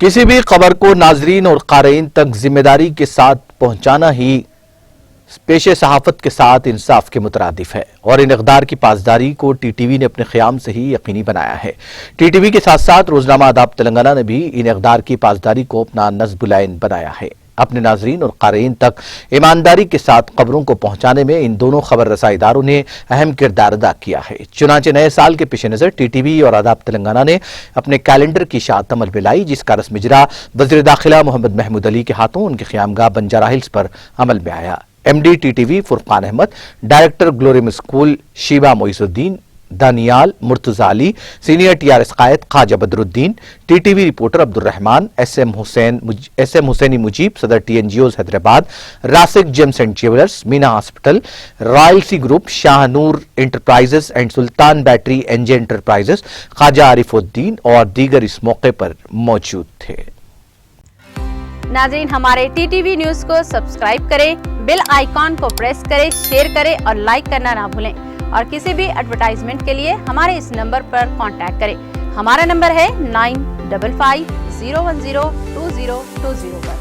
کسی بھی خبر کو ناظرین اور قارئین تک ذمہ داری کے ساتھ پہنچانا ہی پیش صحافت کے ساتھ انصاف کے مترادف ہے، اور ان اقدار کی پاسداری کو ٹی ٹی وی نے اپنے قیام سے ہی یقینی بنایا ہے۔ ٹی ٹی وی کے ساتھ ساتھ روزنامہ آداب تلنگانہ نے بھی ان اقدار کی پاسداری کو اپنا نصب العین بنایا ہے۔ اپنے ناظرین اور قارئین تک ایمانداری کے ساتھ خبروں کو پہنچانے میں ان دونوں خبر رسائی اداروں نے اہم کردار ادا کیا ہے۔ چنانچہ نئے سال کے پیش نظر ٹی ٹی وی اور آداب تلنگانہ نے اپنے کیلنڈر کی اشاعت عمل میں لائی، جس کا رسم اجرا وزیر داخلہ محمد محمود علی کے ہاتھوں ان کی قیامگاہ بنجارہ ہلز پر عمل میں آیا۔ M D T T V Furqan Ahmed, director Glorium school Shiba Moiz Uddin, Danial Murtaza Ali, senior T R S قائد Khwaja Badr Uddin, T T V reporter Abdur Rahman, S M Hussaini Mujeeb, صدر T N G Os Hyderabad, Rasik gems and jewellers, Meena hospital, رائلسی group, Shah Noor enterprises and Sultan battery N J enterprises, Khwaja Arif Uddin اور دیگر اس موقع پر موجود تھے۔ ناظرین، ہمارے ٹی ٹی وی نیوز کو سبسکرائب کریں، بیل آئیکن کو پریس کریں، شیئر کریں اور لائک کرنا نہ بھولیں، اور کسی بھی ایڈورٹائزمنٹ کے لیے ہمارے اس نمبر پر کانٹیکٹ کریں۔ ہمارا نمبر ہے 9550102020 پر۔